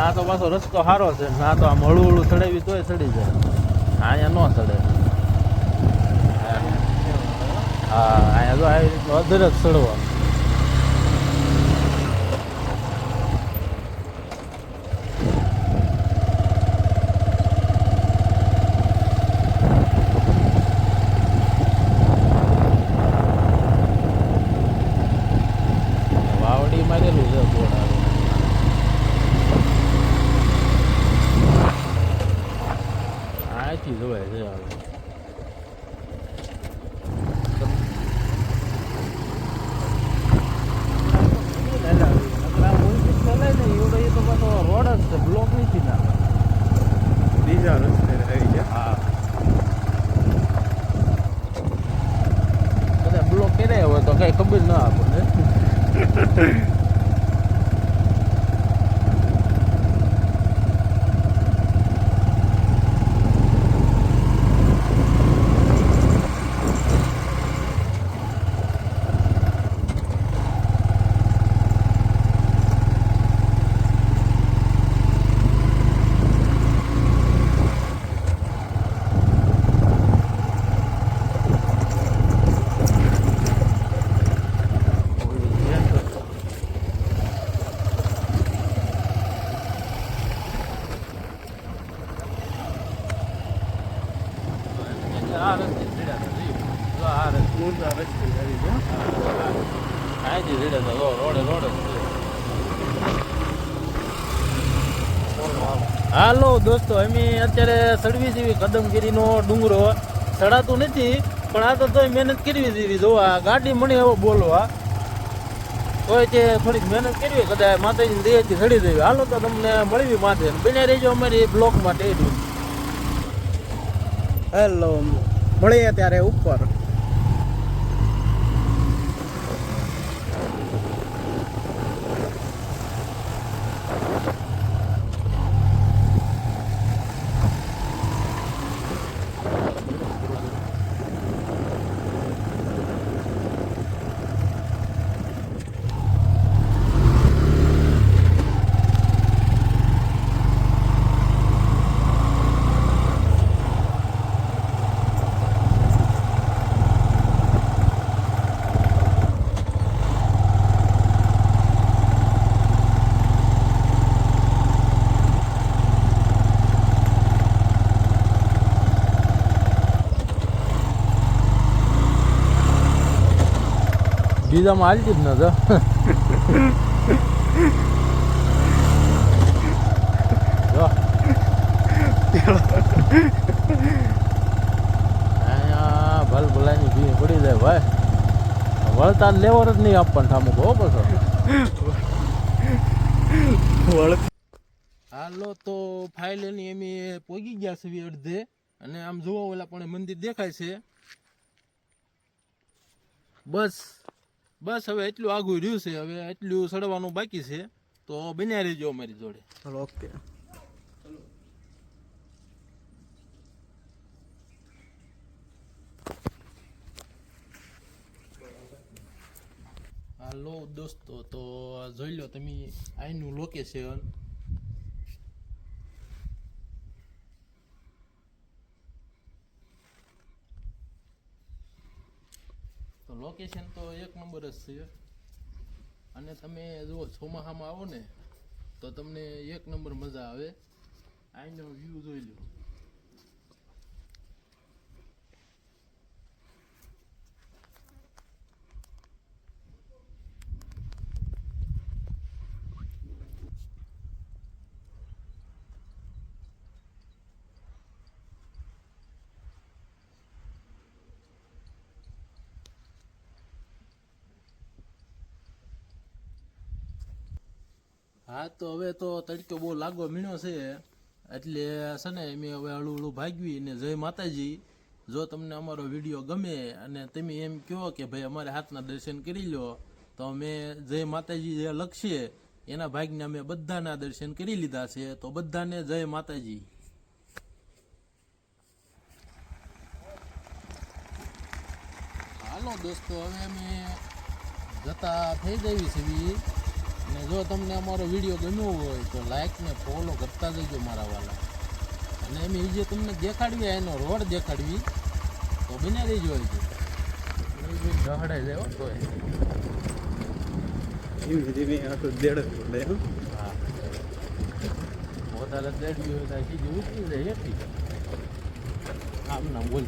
આ તો પાછો રસ્તો સારો છે, ના તો આમ હળું હળું ચડાવી તોય ચડી જાય, અહીંયા ન ચડે. હા, અહીંયા તો આવી રીતનું અધર જ ચડવાનું. વાવડી મારેલું છે બોર્ડ આવે. આથી જોવાય છે આવે. રોડ જ છે, બ્લોક નથી ના બીજા રસ્તે રહી ગયા. હા, બધા બ્લોક કર્યા હોય તો કઈ ખબર ના આપણને. આ રસ્તે ચડ્યા હતા, આ રસ્તે મોટા રસ્તે રહી ગયા. અહીંથી ચડ્યા હતા, રોડ રોડ જ છે. હાલો દોસ્તો, અમે અત્યારે ચડવી જેવી કદમગીરીનો ડુંગરો. ચડાતું નથી પણ આ તો તોય મહેનત કરવી જેવી. જો આ ગાડી મને એવો બોલવા તોય તે થોડીક મહેનત કરવી, કદાચ માતાજીની દયાથી ચડી દેવી. હાલો તો તમને મળવી માથે, બન્યા રહેજો અમારી બ્લોક માટે. હેલો, મળીએ ત્યારે ઉપર. બીજામાં હાલતી જ ન તો. અહીંયા ભલ ભલાની ભી પડી જાય ભાઈ. વળતા લેવર જ નહીં આપવાનું ઠામું કહો પછી. હાલો તો ફાઇનલી એમ પોગી ગયા છે અડધે, અને આમ જોવા ઓલા પણ મંદિર દેખાય છે. બસ બસ હવે એટલું આગું રહ્યું છે, હવે એટલું ચડવાનું બાકી છે. તો બન્યા રહેજો અમારી જોડે. ઓકે. હાલો દોસ્તો, તો જોઈ લો તમે અહીંનું લોકેશન. તો લોકેશન તો એક નંબર જ છે, અને તમે જો ચોમાસામાં આવો ને તો તમને એક નંબર મજા આવે. અહીંનો વ્યૂ જોઈ લો. હા, તો હવે તો તડકો બહુ લાગવો મીણ્યો છે, એટલે છે ને અમે હવે હળું હળું ભાગવી. ને જય માતાજી. જો તમને અમારો વિડીયો ગમે અને તમે એમ કહો કે ભાઈ અમારે હાથના દર્શન કરી લો, તો અમે જય માતાજી જે લખશે એના ભાગને અમે બધાના દર્શન કરી લીધા છે. તો બધાને જય માતાજી. હાલો દોસ્તો, હવે અમે જતા થઈ જઈએ છીએ. અને જો તમને અમારો વિડીયો ગમ્યો હોય તો લાઈક ને ફોલો કરતા જજો મારા વાલા. અને એમ એ જે તમને દેખાડવી એનો રોડ દેખાડવી તો બને રહેજો હોય છે ગહડાઈ જાય તો ધીમે ધીમે આખું દેડવું પડે હો. હા વધારે દેડવી હોય તો સીધી ઉતરી જાય એથી આમ નામ બોલ